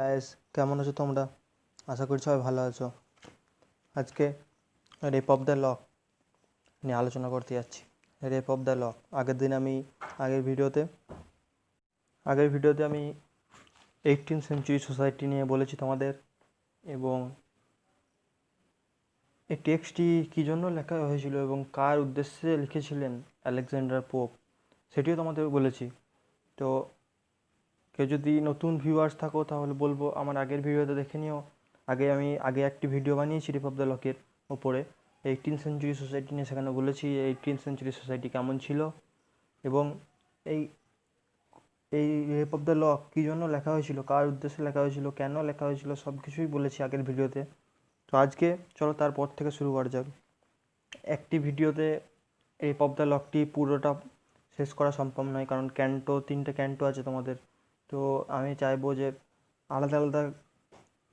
Guys, কেমন আছো তোমরা? আশা করি সবাই ভালো আছো। আজকে রেপ অফ দ্য ল নিয়ে আলোচনা করতে যাচ্ছি। রেপ অফ দ্য ল, আগের ভিডিওতে আমি 18th সেঞ্চুরি সোসাইটি নিয়ে বলেছি তোমাদের, এবং এই টেক্সটটি কী জন্য লেখা হয়েছিল এবং কার উদ্দেশ্যে লিখেছিলেন আলেকজান্ডার পোপ, সেটিও তোমাদের বলেছি। তো কেউ যদি নতুন ভিউয়ার্স থাকো তাহলে বলবো আমার আগের ভিডিওতে দেখে নিও। আগে একটি ভিডিও বানিয়েছি রেপ অফ দ্য লকের ওপরে 18th সেঞ্চুরি সোসাইটি নিয়ে। সেখানে বলেছি 18th সেঞ্চুরি সোসাইটি কেমন ছিল এবং এই এই রেপ অফ দ্য ল কী জন্য লেখা হয়েছিল, কার উদ্দেশ্যে লেখা হয়েছিল, কেন লেখা হয়েছিল, সব কিছুই বলেছি আগের ভিডিওতে। তো আজকে চলো তারপর থেকে শুরু করা যাক। একটি ভিডিওতে রেপ অফ দ্য লকটি পুরোটা শেষ করা সম্ভব নয়, কারণ তিনটে ক্যান্টো আছে তোমাদের। তো আমি চাইবো যে আলাদা আলাদা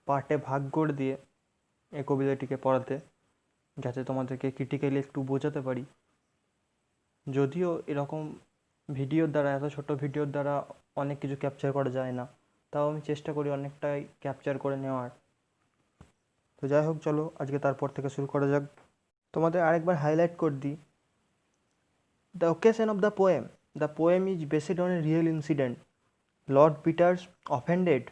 পার্টে ভাগ করে দিয়ে এই কবিতাটিকে পড়াতে, যাতে তোমাদেরকে ক্রিটিক্যালি একটু বোঝাতে পারি। যদিও এরকম ভিডিওর দ্বারা, এত ছোট ভিডিওর দ্বারা অনেক কিছু ক্যাপচার করা যায় না, তাও আমি চেষ্টা করি অনেকটাই ক্যাপচার করে নেওয়ার। তো যাই হোক, চলো আজকে তারপর থেকে শুরু করা যাক। তোমাদের আরেকবার হাইলাইট করে দিই। The occasion of the poem. The poem is based on a real incident. Lord Peters offended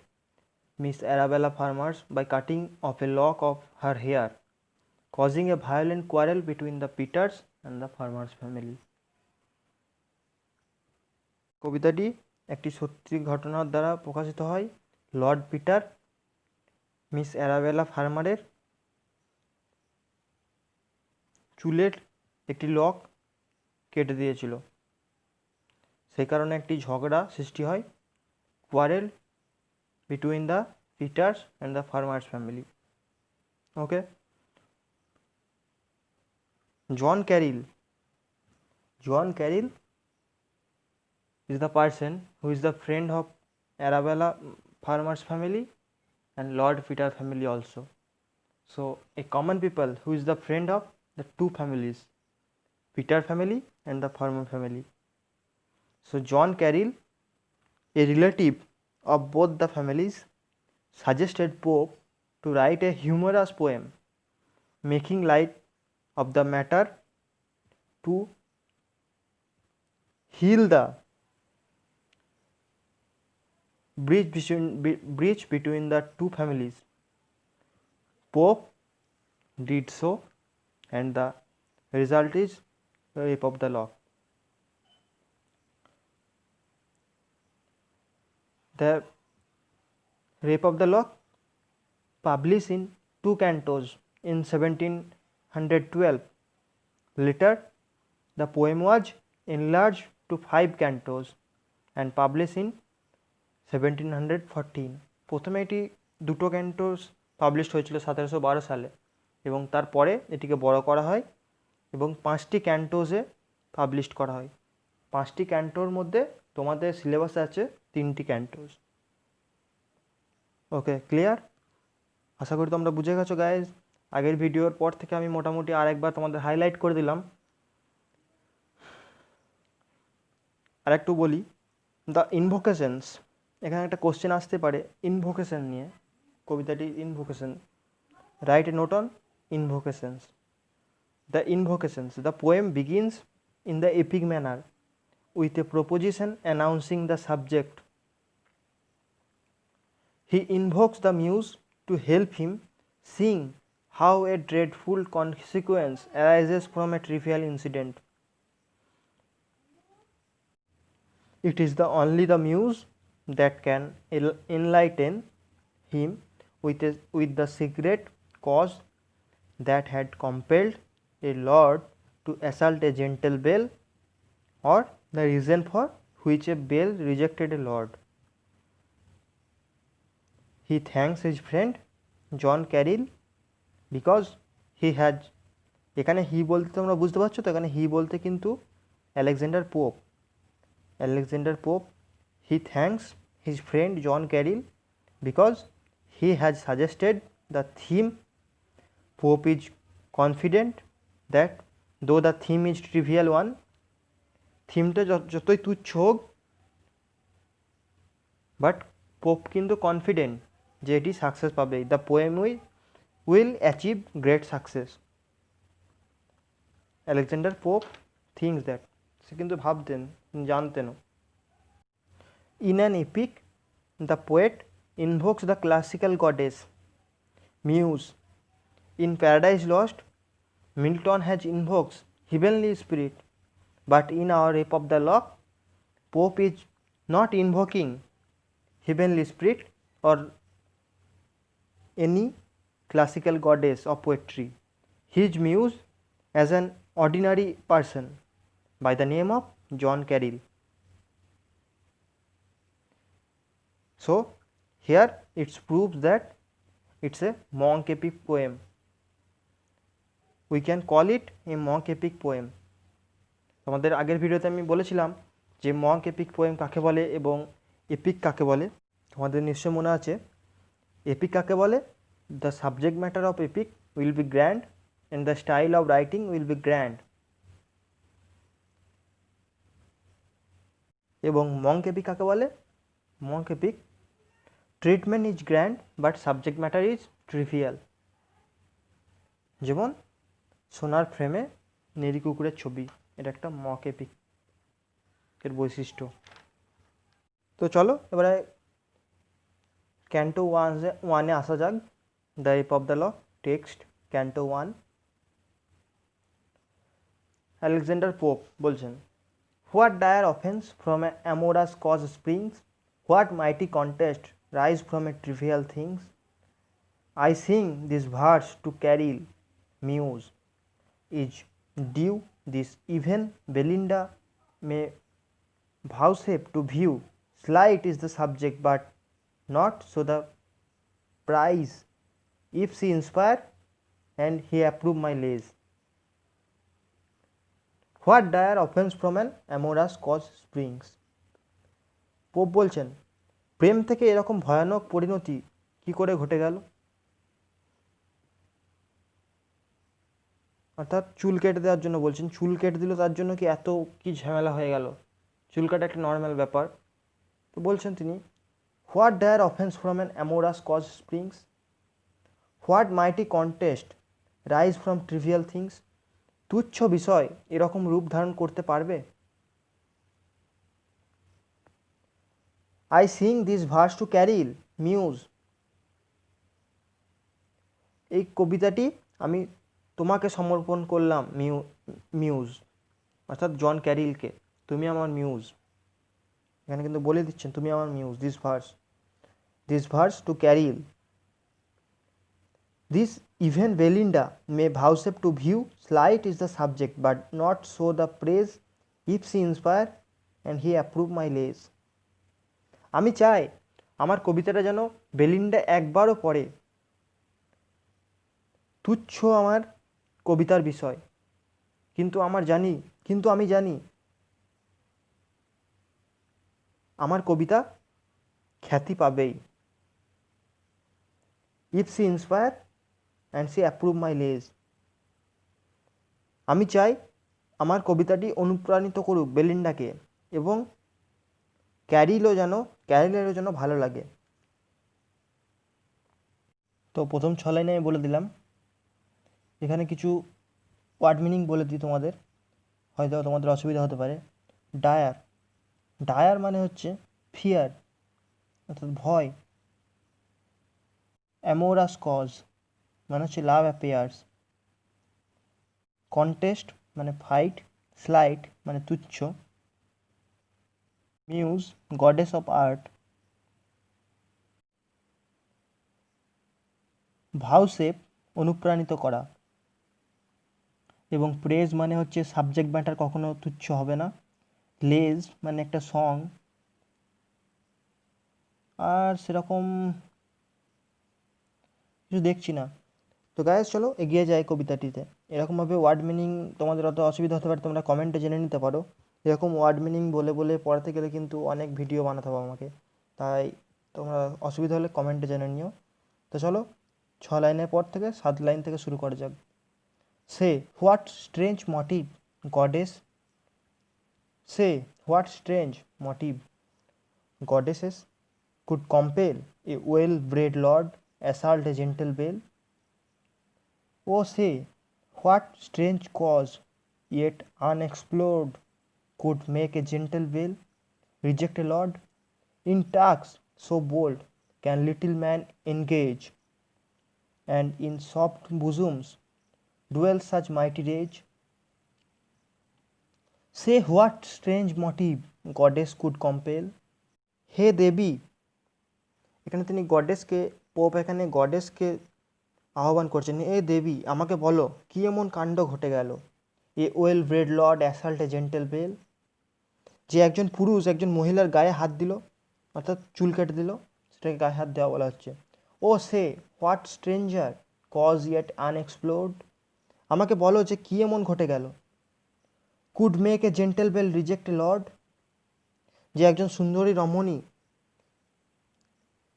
Miss Arabella Farmers by cutting off a lock of her hair, causing a violent quarrel between the Peters and the Farmers family. কবিতাটি একটি সত্যি ঘটনার দ্বারা প্রকাশিত হয়। Lord Peter miss অ্যারাবেলা ফার্মারের চুলের একটি lock কেটে দিয়েছিল, সেই কারণে একটি ঝগড়া সৃষ্টি হয়, quarrel between the Petres and the Fermors family. Okay, John Caryll is the person who is the friend of Arabella farmers family and Lord Peter family also. So a common people who is the friend of the two families, Peter family and the farmer family. So John Carroll, a relative of both the families, suggested Pope to write a humorous poem making light of the matter to heal the breach between the two families. Pope did so, and the result is rape of the lock. The Rape of the Lock, published in 2 cantos in 1712. Later, the poem was enlarged to 5 cantos and published in 1714. প্রথমে এটি 2 ক্যান্টোস publish হয়েছিল 1712 সালে, এবং তারপরে এটিকে বড় করা হয় এবং 5টি ক্যান্টোসে পাবলিশ করা হয়। 5টি ক্যান্টোর মধ্যে তোমাদের সিলেবাসে আছে 3টি ক্যান্টোস। ওকে, ক্লিয়ার? আশা করি তোমরা বুঝে গেছো গাইজ। আগের ভিডিওর পর থেকে আমি মোটামুটি আরেকবার তোমাদের হাইলাইট করে দিলাম। আর একটু বলি, দ্য ইনভোকেশনস, এখানে একটা কোশ্চেন আসতে পারে ইনভোকেশন নিয়ে। কবিতাটি invocation, write a note on invocations. The invocations, the poem begins in the epic manner with a proposition announcing the subject. He invokes the muse to help him, seeing how a dreadful consequence arises from a trivial incident. It is only the muse that can enlighten him with the secret cause that had compelled a lord to assault a gentle belle, or the reason for which a belle rejected a lord. He thanks his friend John Carroll because he has, এখানে he বলতে তোমরা বুঝতে পারছো তো, এখানে he বলতে কিন্তু Alexander Pope. He thanks his friend John Caryll because he has suggested the theme. Pope is confident that though the theme is trivial one, থিমটা যতই তুচ্ছ হোক, বাট পোপ কিন্তু কনফিডেন্ট যে এটি সাকসেস পাবে, the poem will achieve great success. Alexander Pope thinks that, সে কিন্তু ভাবতেন, জানতেনও। In an epic the poet invokes the classical goddess muse. In Paradise Lost Milton has invokes heavenly spirit, but in our Rape of the Lock, Pope is not invoking heavenly spirit or any classical goddess of poetry. His muse as an ordinary person by the name of John Carroll. So here it proves that it's a monk epic poem. We can call it a monk epic poem. তোমাদের আগের ভিডিওতে আমি বলেছিলাম যে Monk epic poem কাকে বলে এবং epic কাকে বলে। তোমাদের নিশ্চয় মনে আছে। এপিক কাকে বলে? The subject matter of epic will be grand and the style of writing will be grand. এবং মঙ্ক এপিক কাকে বলে? Monk epic treatment is grand but subject matter is trivial. যেমন সোনার ফ্রেমে নেড়ি কুকুরের ছবি, এটা একটা মক এপিকের বৈশিষ্ট্য। তো চলো এবারে ক্যান্টো ওয়ানে আসা যাক। The Rape of the Lock text canto 1। Alexander Pope বলছেন, what dire offence from a amorous cause springs, what mighty contest rise from a trivial things, I sing this verse to Caryll muse, is due this even Belinda may vouchsafe to view, slight is the subject but not so the prize, if she inspire and he approve my lays. What dire offense from an amorous cause springs. Pope বলছেন, প্রেম থেকে এরকম ভয়ানক পরিণতি কি করে ঘটে গেল? অর্থাৎ চুল কেটে দেওয়ার জন্য বলছেন। চুল কেটে দিল তার জন্য কি এত কি ঝামেলা হয়ে গেল? চুল কাটা একটা নর্মাল ব্যাপার। তো বলছেন তিনি, what dire offence from an amorous cause springs, what mighty contest rise from trivial things. তুচ্ছ বিষয় এরকম রূপ ধারণ করতে পারবে? I sing this verse to Caryll muse. এই কবিতাটি আমি তোমাকে সমর্পণ করলাম মিউজ, অর্থাৎ জন ক্যারিলকে। তুমি আমার মিউজ। এখানে কিন্তু বলে দিচ্ছেন তুমি আমার muse. This verse to Caryll, this even Belinda may vouchsafe to view, slight is the subject but not so the praise, if she inspire and he approve my lays. আমি চাই আমার কবিতাটা যেন বেলিন্ডা একবারও পড়ে। তুচ্ছ আমার কবিতার বিষয়, কিন্তু আমি জানি আমার কবিতা খ্যাতি পাবেই। If she inspire and she approve my lays. আমি চাই আমার কবিতাটি অনুপ্রাণিত করুক বেলিন্ডাকে, এবং ক্যারিলেরও যেন ভালো লাগে। তো প্রথম 6 লাইনে আমি বলে দিলাম। এখানে কিছু ওয়ার্ড মিনিং বলে দিই তোমাদের, হয়তো তোমাদের অসুবিধা হতে পারে। ডায়ার মানে হচ্ছে ফিয়ার, অর্থাৎ ভয়। অ্যামোরাস কজ মানে হচ্ছে লাভ অ্যাফেয়ার্স। কন্টেস্ট মানে ফাইট। স্লাইট মানে তুচ্ছ। Muse goddess of art. Vouchsafe অনুপ্রাণিত করা। এবং প্রেজ মানে হচ্ছে সাবজেক্ট ম্যাটার কখনো তুচ্ছ হবে না। লেজ মানে একটা সং। আর সেরকম কিছু দেখছি না। তো গাইস চলো এগিয়ে যাই কবিতাটিতে। এরকমভাবে ওয়ার্ড মিনিং তোমাদের অত অসুবিধা হতে পারে, তোমরা কমেন্টে জেনে নিতে পারো। এরকম ওয়ার্ড মিনিং বলে বলে পড়াতে গেলে কিন্তু অনেক ভিডিও বানাতে হবে আমাকে, তাই তোমরা অসুবিধা হলে কমেন্টে জেনে নিও। তো চলো 6 লাইনের পর থেকে 7 লাইন থেকে শুরু করা যাক। Say what strange motive goddess, say what strange motive goddesses could compel A well-bred lord assault a gentle belle. Oh, say, what strange cause, yet unexplored, could make a gentle belle reject a lord? In tasks so bold can little man engage, and in soft bosoms dwell such mighty rage? Say what strange motive goddess could compel? হে দেবী, এখানে তিনি গডেসকে, pope এখানে গডেসকে আহ্বান করছেন, এ দেবী আমাকে বলো কি এমন কাণ্ড ঘটে গেল। এ ওয়েল ব্রেড লর্ড অ্যাসাল্ট এ জেন্টেল বেল, যে একজন পুরুষ একজন মহিলার গায়ে হাত দিল, অর্থাৎ চুল কেটে দিল, সেটাকে গায়ে হাত দেওয়া বলা হচ্ছে। Oh say what stranger cause yet unexplored, আমাকে বলো যে কী এমন ঘটে গেল। Could make a gentle belle reject a lord, যে একজন সুন্দরী রমণী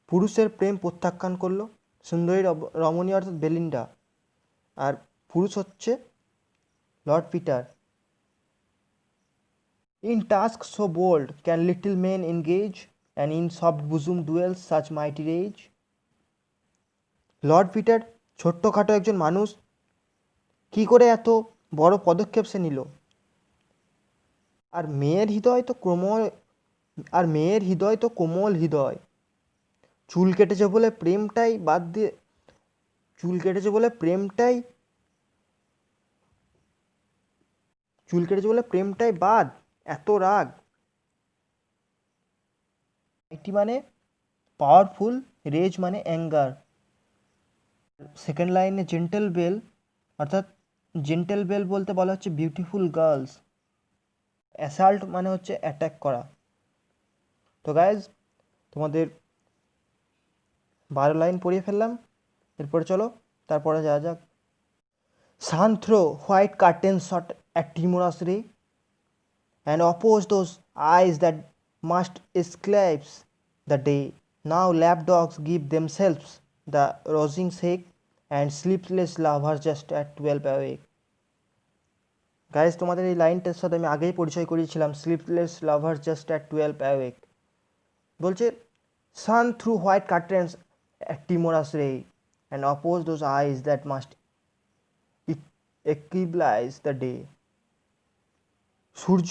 পুরুষের প্রেম প্রত্যাখ্যান করলো। সুন্দরী রমণী অর্থাৎ বেলিন্ডা, আর পুরুষ হচ্ছে lord Peter. In task so bold can little men engage, and in soft bosoms dwells such mighty rage. Lord Peter ছোট্টখাটো একজন মানুষ, কি করে এত বড় পদক্ষেপ সে নিল। আর মেয়ের হৃদয় তো কোমল হৃদয়, চুল কেটেছে বলে প্রেমটাই বাদ, এত রাগ। এটি মানে পাওয়ারফুল, রেজ মানে অ্যাঙ্গার। সেকেন্ড লাইনে জেন্টেল বেল, অর্থাৎ জেন্টেল বেল বলতে বলা হচ্ছে বিউটিফুল গার্লস। অ্যাসাল্ট মানে হচ্ছে অ্যাটাক করা। তো গাইজ, তোমাদের 12 লাইন পড়িয়ে ফেললাম, এরপরে চলো তারপরে যাওয়া যাক। Sun throw white curtains shot a timorous ray, and oppose those eyes that must eclipse the day. Now lapdogs give themselves the rousing shake, and sleepless lovers just at 12 awake. Guys, তোমাদের এই লাইনটার সাথে আমি আগেই পরিচয় করিয়েছিলাম, sleepless lover just at 12 awake. বলছে sun through white curtains a timorous ray, and oppose those eyes that must eclipse the day. Surya,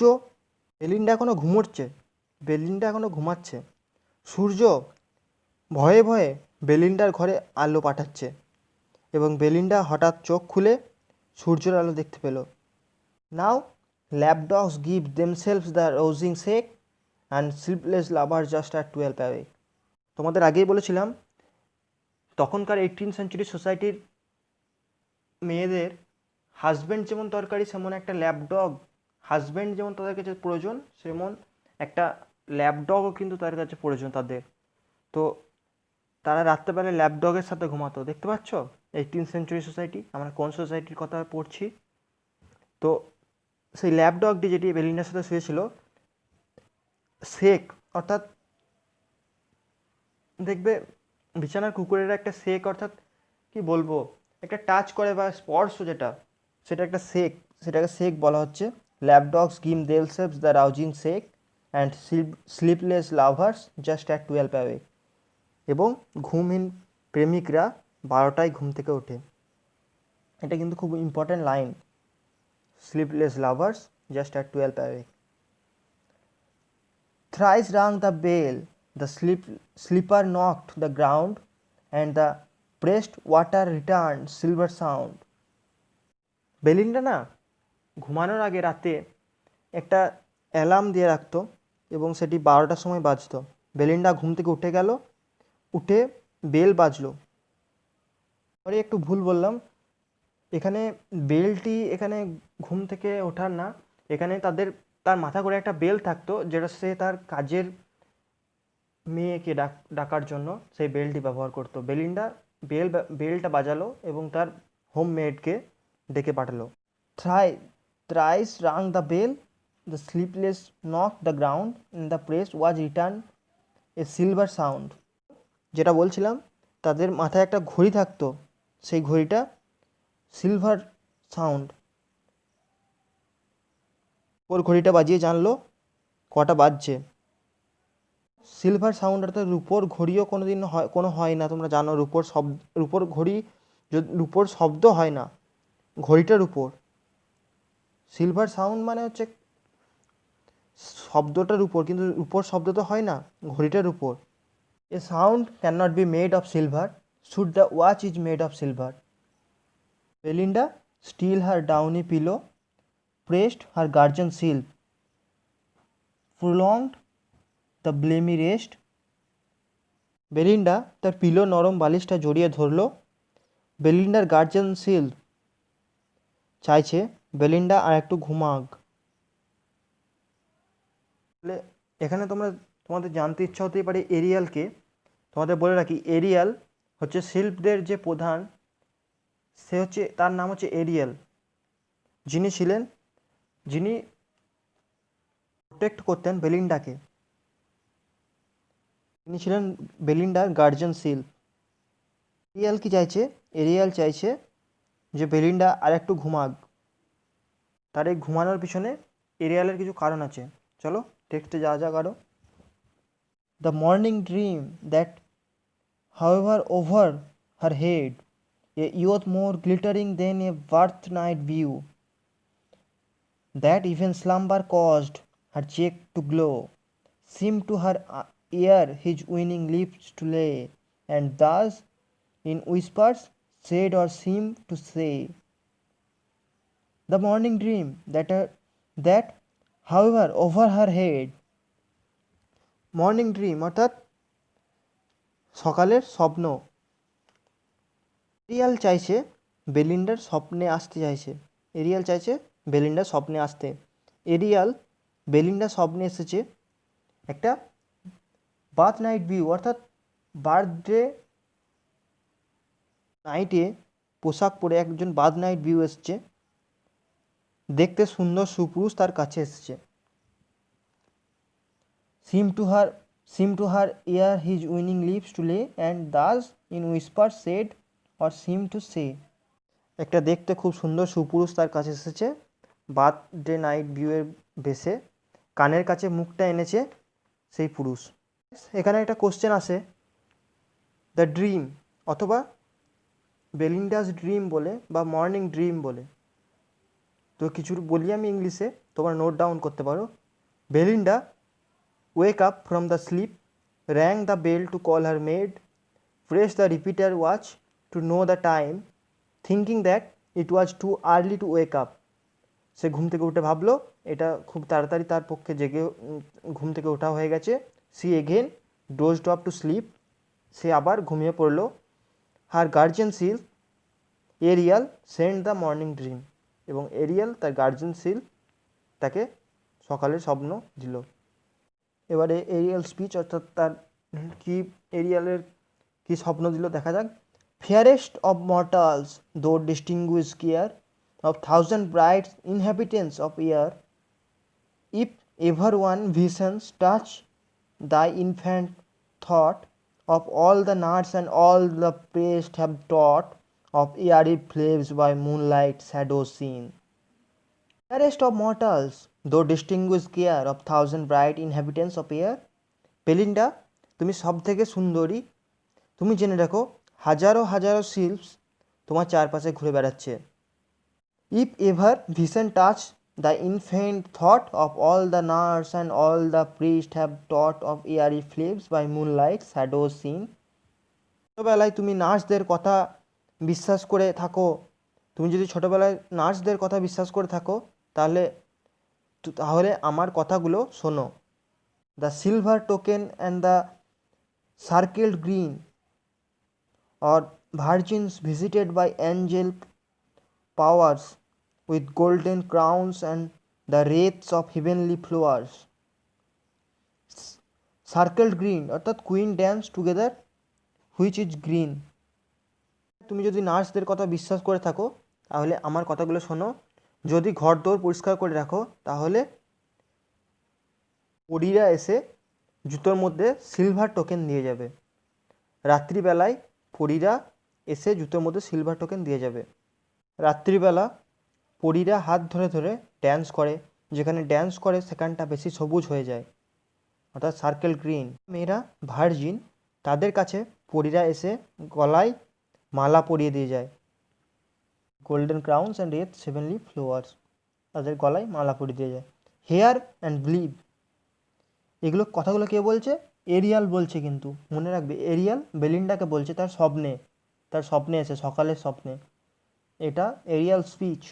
Belinda এখনো ঘুমাচ্ছে। সূর্য ভয়ে ভয়ে বেলিন্ডার ঘরে আলো পাঠাচ্ছে, এবং বেলিন্ডা হঠাৎ চোখ খুলে সূর্যের আলো দেখতে পেল। Now lapdogs give themselves the rousing shake, and sleepless lover just at 12 awake. তোমাদের আগেই বলেছিলাম, তখনকার 18th সেঞ্চুরি সোসাইটির মেয়েদের হাজব্যান্ড যেমন দরকারি, সেমন একটা ল্যাপডগ, হাজব্যান্ড যেমন তাদের কাছে প্রয়োজন, সেমন একটা ল্যাপডগও কিন্তু তাদের কাছে প্রয়োজন তাদের। তো তারা রাত্রেবেলায় ল্যাপডগের সাথে ঘুমাতো। দেখতে পাচ্ছ 18th সেঞ্চুরি সোসাইটি, আমরা কোন সোসাইটির কথা পড়ছি। তো সেই ল্যাপডগটি যেটি বেলিন্ডার সাথে শুয়েছিল, শেক অর্থাৎ দেখবে বিছানার কুকুরের একটা শেক, অর্থাৎ কি বলবো, একটা টাচ করে বা স্পর্শ, সেটা একটা শেক, সেটাকে শেক বলা হচ্ছে। Lapdogs give themselves the rousing shake, and sleepless lovers just at 12 awake. এবং ঘুমহীন প্রেমিকরা 12টায় ঘুম থেকে ওঠে। এটা কিন্তু খুব important line, sleepless lovers just at 12 awake. Thrice rang the bell, the sleeper knocked the ground, and the pressed water returned silver sound. Belinda না ঘুমানোর আগে রাতে একটা অ্যালার্ম দিয়ে রাখতো, এবং সেটি 12টার সময় বাজতো। বেলিন্ডা ঘুম থেকে উঠে গেল, উঠে বেল বাজলো। সরি, একটু ভুল বললাম, এখানে বেলটি এখানে ঘুম থেকে ওঠার না, এখানে তার মাথা করে একটা বেল থাকতো, যেটা সে তার কাজের মেয়েকে ডাকার জন্য সেই বেলটি ব্যবহার করতো। বেলিন্ডা বেলটা বাজালো এবং তার হোম মেডকে ডেকে পাঠালো। Thrice rang the bell, the sleepless knock the ground, in the press was return a silver sound. যেটা বলছিলাম, তাদের মাথায় একটা ঘড়ি থাকতো, সেই ঘড়িটা সিলভার সাউন্ড। ওর ঘড়িটা বাজিয়ে জানলো কটা বাজছে। সিলভার সাউন্ড অর্থাৎ রূপোর ঘড়িও কোনো হয় না, তোমরা জানো রূপোর ঘড়ি রূপোর শব্দ হয় না, ঘড়িটার উপর। সিলভার সাউন্ড মানে হচ্ছে শব্দটার উপর, কিন্তু উপর শব্দ তো হয় না, ঘড়িটার উপর। A sound can not be made of silver, should the watch is made of silver. Belinda still her downy pillow, pressed her guardian sylph, prolonged the balmy rest. বেলিন্ডা তার পিলো নরম বালিশটা জড়িয়ে ধরল। বেলিন্ডার গার্জেন শিল্প চাইছে বেলিন্ডা আর একটু ঘুমাক। এখানে তোমাদের জানতে ইচ্ছা হতেই পারে এরিয়ালকে। তোমাদের বলে রাখি, এরিয়াল হচ্ছে শিল্পদের যে প্রধান, তার নাম হচ্ছে এরিয়াল, যিনি প্রোটেক্ট করতেন বেলিন্ডাকে। তিনি ছিলেন বেলিন্ডার গার্জিয়ান শিল্প। এরিয়াল চাইছে যে বেলিন্ডা আর একটু ঘুমাক। তার এই ঘুমানোর পিছনে এরিয়ালের কিছু কারণ আছে। চলো টেক্সটে যাওয়া যাক আরও। The morning dream that however over her head, a youth more glittering than a birthnight view, that even slumber caused her cheek to glow, seemed to her ear his winning lips to lay, and thus in whispers said or seemed to say, the morning dream that however over her head, morning dream অর্থাৎ সকালের স্বপ্ন। Arial চাইছে বেলিন্ডার স্বপ্নে আসতে। বেলিন্ডার স্বপ্নে এসেছে একটা birth night view, অর্থাৎ বার্থডে নাইটে পোশাক পরে একজন বার্থ নাইট ভিউ এসেছে, দেখতে সুন্দর সুপুরুষ তার কাছে এসেছে। seem to her ear his winning lips to lay, and thus in whispers said or seemed to say, একটা দেখতে খুব সুন্দর সুপুরুষ তার কাছে এসেছে বার্থডে নাইট ভিউয়ের বেশে, কানের কাছে মুখটা এনেছে সেই পুরুষ। এখানে একটা কোশ্চেন আসে, দ্য ড্রিম অথবা বেলিন্ডাস ড্রিম বলে বা মর্নিং ড্রিম বলে। তো কিছু বলি আমি ইংলিশে, তোমরা নোট ডাউন করতে পারো। Belinda wake up from the sleep, rang the bell to call her maid, pressed the repeater watch to know the time, thinking that it was too early to wake up. সে ঘুম থেকে উঠে ভাবলো এটা খুব তাড়াতাড়ি তার পক্ষে ঘুম থেকে ওঠা হয়ে গেছে। she again dozed off to sleep, সে আবার ঘুমিয়ে পড়লো। her guardian sylph Ariel sent the morning dream, এবং এরিয়াল তার গার্জিয়ান শিল্প তাকে সকালের স্বপ্ন দিল। এবারে এরিয়াল স্পিচ অর্থাৎ তার এরিয়ালের কি স্বপ্ন দিল দেখা যাক। ফেয়ারেস্ট অফ মর্টালস দো distinguished care of thousand bright inhabitants of air, if ever one visions touch thy infant thought, of all the nuts and all the priest have taught, of airy flames by moonlight shadows seen. Fairest of mortals, though distinguished care of thousand bright inhabitants of air, Belinda তুমি সব থেকে সুন্দরী, তুমি জেনে রাখো হাজারো হাজারো শিল্পস তোমার চারপাশে ঘুরে বেড়াচ্ছে। If ever vision touch the infant thought of all the nurse and all the priest have taught of airy flames by moonlight shadows seen. ছোটোবেলায় তুমি নার্সদের কথা বিশ্বাস করে থাকো, তুমি যদি ছোটোবেলায় নার্সদের কথা বিশ্বাস করে থাকো তাহলে আমার কথাগুলো শোনো। The silver token and the circled green or virgins visited by angel powers with golden crowns and the wreaths of heavenly flowers. Circled green অর্থাৎ queen dance together which is green. তুমি যদি নার্সদের কথা বিশ্বাস করে থাকো তাহলে আমার কথাগুলো শোনো। যদি ঘরদোর পরিষ্কার করে রাখো তাহলে পরীরা এসে জুতোর মধ্যে সিলভার টোকেন দিয়ে যাবে। রাত্রিবেলায় পরীরা এসে জুতোর মধ্যে সিলভার টোকেন দিয়ে যাবে। রাত্রিবেলা পরীরা হাত ধরে ধরে ড্যান্স করে, যেখানে ড্যান্স করে সেখানটা বেশি সবুজ হয়ে যায়, অর্থাৎ সার্কেল গ্রিন। মেয়েরা ভার্জিন, তাদের কাছে পরীরা এসে গলায় মালা পরিয়ে দিয়ে যায়। Golden crowns and red heavenly flowers, তাদের গলায় মালা পরিয়ে দিয়ে যায়। হেয়ার অ্যান্ড বিলিভ, এগুলো কথাগুলো কে বলছে? এরিয়াল বলছে। কিন্তু মনে রাখবে, এরিয়াল বেলিন্ডাকে বলছে তার স্বপ্নে এসে, সকালের স্বপ্নে। এটা এরিয়াল স্পিচ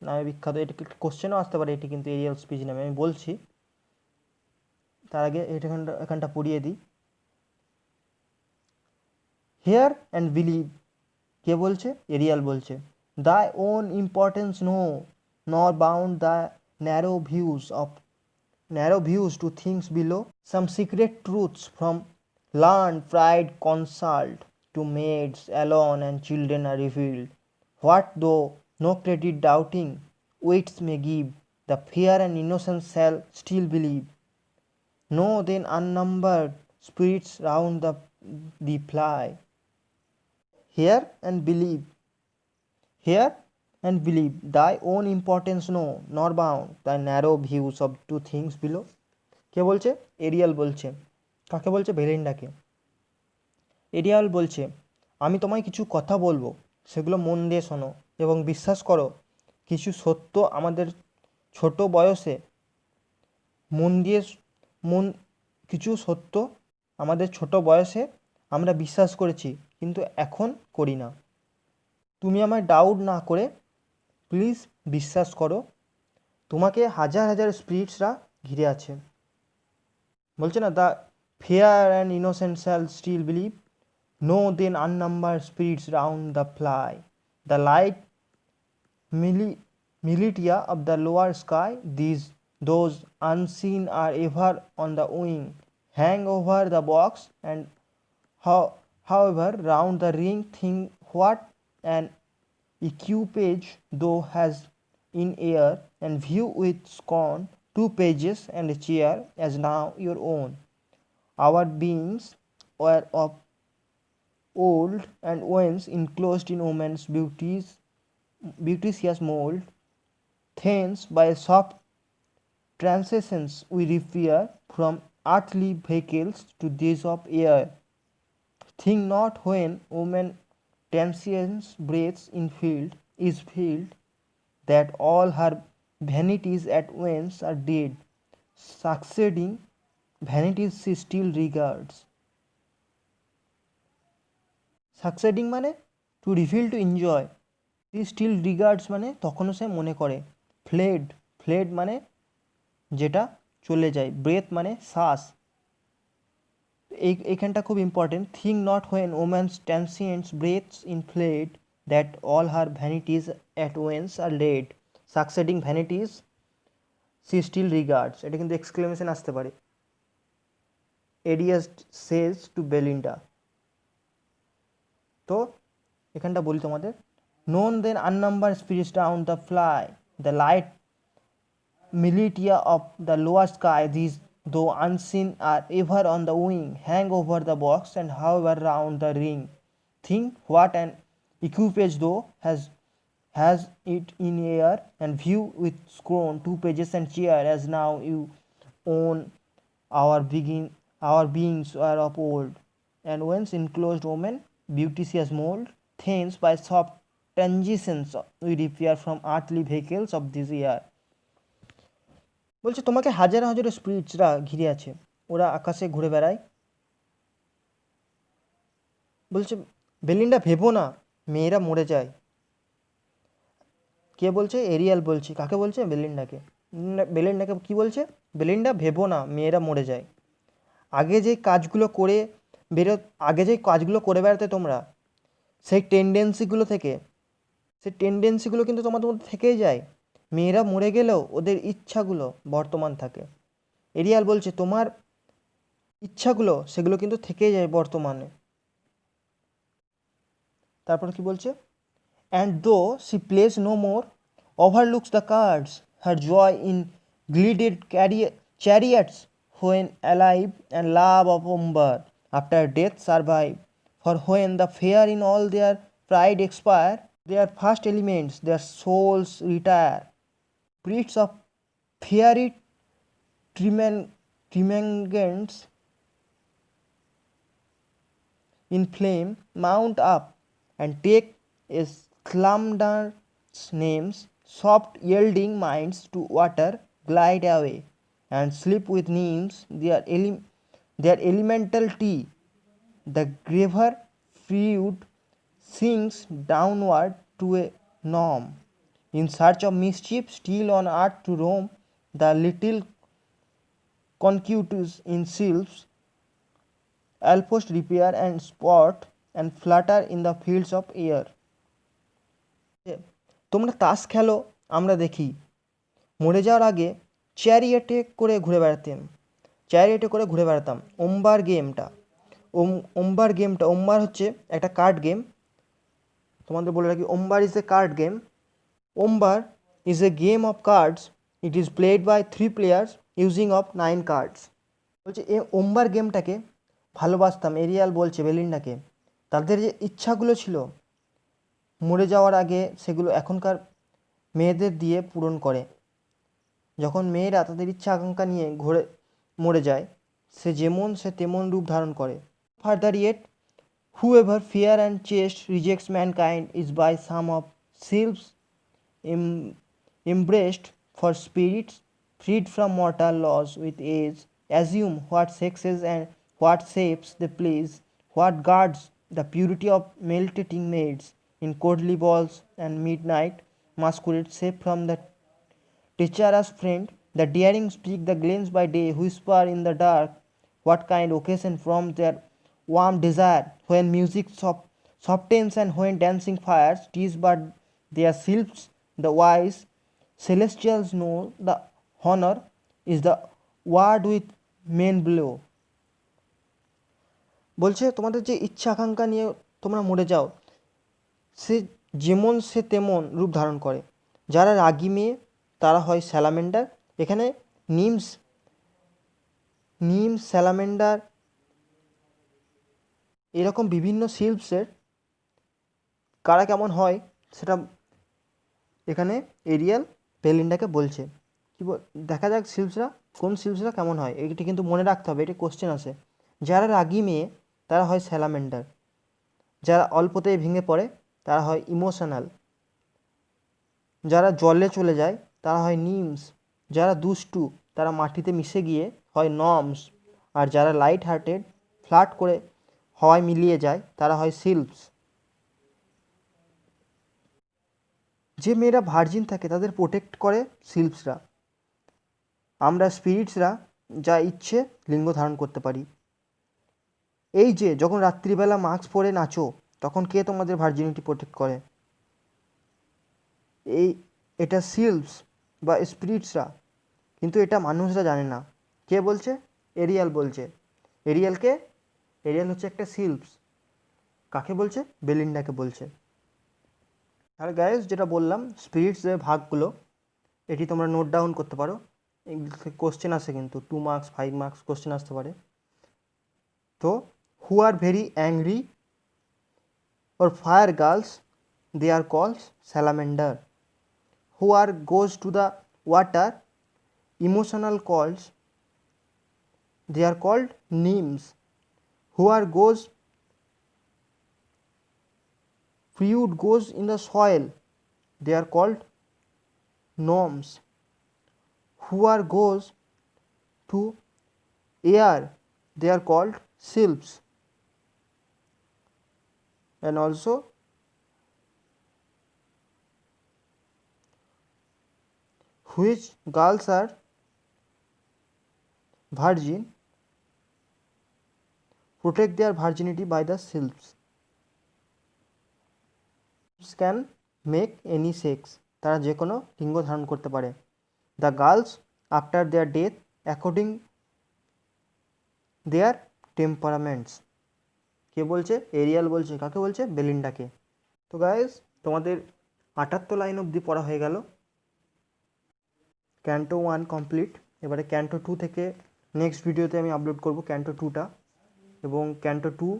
নামে বিখ্যাত। এটা কোশ্চেনও আসতে পারে, এটি কিন্তু এরিয়াল স্পিচ নামে। আমি বলছি, তার আগে এখানটা পড়িয়ে দিই। হেয়ার অ্যান্ড বিলিভ কে বলছে? এরিয়াল বলছে। thy own importance know, nor bound thy narrow views to things below. Some secret truths from learned pride consult to maids alone and children are revealed. What though no credit doubting wits may give, the fear and innocence shall still believe. Know then unnumbered spirits round the fly. Hear and believe. Hear and believe. Thy own importance know, nor bound thy narrow views of two things below. কে বলছে? Arial বলছে। কাকে বলছে? বেলিন্ডাকে। Arial বলছে, আমি তোমায় কিছু কথা বলবো, সেগুলো মন দিয়ে শোনো এবং বিশ্বাস করো। কিছু সত্য আমাদের ছোট বয়সে কিছু সত্য আমাদের ছোট বয়সে আমরা বিশ্বাস করেছি, কিন্তু এখন করি না। তুমি আমায় ডাউট না করে প্লিজ বিশ্বাস করো। তোমাকে হাজার হাজার স্পিরিটসরা ঘিরে আছে। বলছে না, the fair and innocent shall still believe, know then unnumbered spirits round the fly, the light militia of the lower sky, those unseen are ever on the wing, hang over the box and however round the ring. Think what an equipage thou has in air, and view with scorn 2 pages and a chair as now your own. Our beings were of old and once enclosed in woman's beauteous mold. Thence by soft transitions we repair from earthly vehicles to these of air. Think not when woman transience breathes is filled, that all her vanities at once are dead. Succeeding vanities she still regards. Succeeding মানে to reveal, to enjoy. She still regards মানে তখনও সে মনে করে। fled মানে যেটা চলে যায়। Breadth মানে শ্বাস। এইখানটা খুব important. Think not when woman's transient breaths in fled, that all her vanities at once are led. Succeeding vanities she still regards, এটা কিন্তু এক্সক্লেমেশন আসতে পারে। Adieus says to Belinda. তো এখানটা বলি তোমাদের, known then unnumbered spirits down the fly, the light militia of the lower sky, these though unseen are ever on the wing, hang over the box and hover round the ring. Think what an equipage thou has it in air, and view with scorn 2 pages and chair as now you own. Our beings are of old and once enclosed woman beauteous mold. Thence by soft transitions we repair from earthly vehicles of this air. বলছে তোমাকে হাজার হাজার স্পিরিটসরা ঘিরে আছে, ওরা আকাশে ঘুরে বেড়ায়। বলছে বেলিন্ডা ভেবো না, মেয়েরা মরে যায়। কে বলছে? এরিয়াল বলছে। কাকে বলছে? বেলিন্ডাকে। বেলিন্ডাকে কি বলছে? বেলিন্ডা ভেবো না, মেয়েরা মরে যায়। আগে যে কাজগুলো করে বেড়াতে তোমরা, সেই টেন্ডেন্সিগুলো কিন্তু তোমাদের মধ্যে থেকেই যায়। মেয়েরা মরে গেলেও ওদের ইচ্ছাগুলো বর্তমান থাকে। এরিয়াল বলছে তোমার ইচ্ছাগুলো সেগুলো কিন্তু থেকেই যায় বর্তমানে। তারপর কি বলছে? and though she plays no more, overlooks the cards, her joy in gilded chariots when alive, and love of umber after death survive. For when the fair in all their pride expire, their first elements their souls retire. Spirits of fairy Tremendous in flame mount up and take a slumbern's names, soft yielding minds to water glide away and sleep with nymphs their elemental tea. The graver fluid sinks downward to a norm. In search of mischief, still on earth to roam, the little concutus in sylphs almost repair and spot and flutter in the fields of air. তোমরা তাস খেলো, আমরা দেখি। মরে যাওয়ার আগে চ্যারিয়েটে করে ঘুরে বেড়াতাম। ওম্বার হচ্ছে একটা কার্ড গেম। তোমাদের বলে রাখি, ombre is a card game. Ombre is a game of cards. It is played by 3 players using of 9 cards। বলছে এই ওম্বার গেমটাকে ভালোবাসতাম, এরিয়াল বলছে বেলিন্ডাকে। তাদের যে ইচ্ছাগুলো ছিল মরে যাওয়ার আগে, সেগুলো এখনকার মেয়েদের দিয়ে পূরণ করে। যখন মেয়েরা তাদের ইচ্ছা আকাঙ্ক্ষা নিয়ে মরে যায়, সে যেমন সে তেমন রূপ ধারণ করে। Further yet, whoever fear and chaste rejects mankind is by some of sylphs embraced for spirits freed from mortal laws with age, assume what sexes and what shapes they please, what guards the purity of melting maids in courtly balls and midnight masquerades, safe from the treacherous friend, the daring speak the glens by day, whisper in the dark what kind occasion from their warm desire, when music softens and when dancing fires tease but their sylphs, the wise celestials know the honor is the word with men below। বলছে তোমাদের যে ইচ্ছা আকাঙ্ক্ষা নিয়ে তোমরা মরে যাও, সে যেমন সে তেমন রূপ ধারণ করে। যারা রাগী মেয়ে তারা হয় স্যালামেন্ডার। এখানে নিমস, স্যালামেন্ডার, এরকম বিভিন্ন সিল্পসের কারা কেমন হয় সেটা এখানে এরিয়াল বেলিন্ডাকে বলছে। দেখা যাক কোন সিল্পসরা কেমন হয়। এটি কিন্তু মনে রাখতে হবে, এটি কোশ্চেন আসে। যারা রাগী মেয়ে তারা হয় স্যালামেন্ডার। যারা অল্পতেই ভেঙে পড়ে তারা হয় ইমোশনাল। যারা জলে চলে যায় তারা হয় নিমস। যারা দুষ্টু তারা মাটিতে মিশে গিয়ে হয় নমস। আর যারা লাইট হার্টেড, ফ্লার্ট করে হাওয়ায় মিলিয়ে যায় তারা হয় সিল্পস। যে মেয়েরা ভার্জিন থাকে তাদের প্রোটেক্ট করে সিল্পসরা। আমরা স্পিরিটসরা যা ইচ্ছে লিঙ্গ ধারণ করতে পারি। এই যে যখন রাত্রিবেলা মাস্ক পরে নাচো, তখন কে তোমাদের ভার্জিনিটি প্রোটেক্ট করে? এটা সিল্পস বা স্পিরিটসরা, কিন্তু এটা মানুষরা জানে না। কে বলছে? এরিয়াল বলছে। এরিয়াল হচ্ছে একটা সিল্পস। কাকে বলছে? বেলিন্ডাকে বলছে। আর গাইস, যেটা বললাম স্পিরিটসের ভাগগুলো, এটি তোমরা নোট ডাউন করতে পারো। কোশ্চেন আসে কিন্তু 2 marks 5 marks কোশ্চেন আসতে পারে। তো who are very angry or fire girls, they are called salamander. Who are goes to the water, emotional calls, they are called nymphs. Who are goes fluid goes in the soil, they are called gnomes. Who are goes to air, they are called sylphs. And also which girls are virgin protect their virginity by the sylphs. Can make any sex, তারা যে কোনো লিঙ্গ ধারণ করতে পারে। The girls after their death according their temperaments. কে বলছে? Arial বলছে। কাকে বলছে? বেলিন্ডাকে। তো গাইস, তোমাদের 78 লাইন অবধি পড়া হয়ে গেল। Canto 1 complete. এবারে ক্যান্টো 2 থেকে নেক্সট ভিডিওতে আমি আপলোড করব ক্যান্টো 2টা, এবং ক্যান্টো 2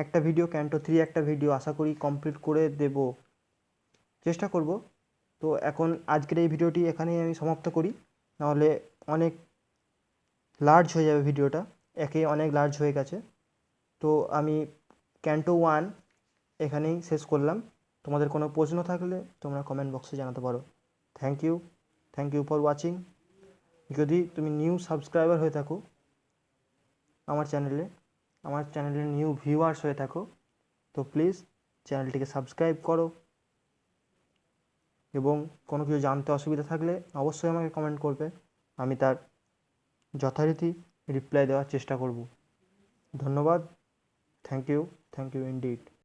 একটা ভিডিও, ক্যান্টো 3 একটা ভিডিও আশা করি কমপ্লিট করে দেব, চেষ্টা করব। তো এখন আজকের এই ভিডিওটি এখানেই আমি সমাপ্ত করি, নাহলে অনেক লার্জ হয়ে যাবে ভিডিওটা, একেই অনেক লার্জ হয়ে গেছে। তো আমি ক্যান্টো 1 এখানেই শেষ করলাম। তোমাদের কোনো প্রশ্ন থাকলে তোমরা কমেন্ট বক্সে জানাতে পারো। Thank you for watching. যদি তুমি নিউ সাবস্ক্রাইবার হয়ে থাকো আমার চ্যানেলে নিউ ভিউয়ার্স হয়ে থাকো, তো প্লিজ চ্যানেলটিকে সাবস্ক্রাইব করো, এবং কোনো কিছু জানতে অসুবিধা থাকলে অবশ্যই আমাকে কমেন্ট করবে, আমি তার যথারীতি রিপ্লাই দেওয়ার চেষ্টা করব। ধন্যবাদ। Thank you indeed.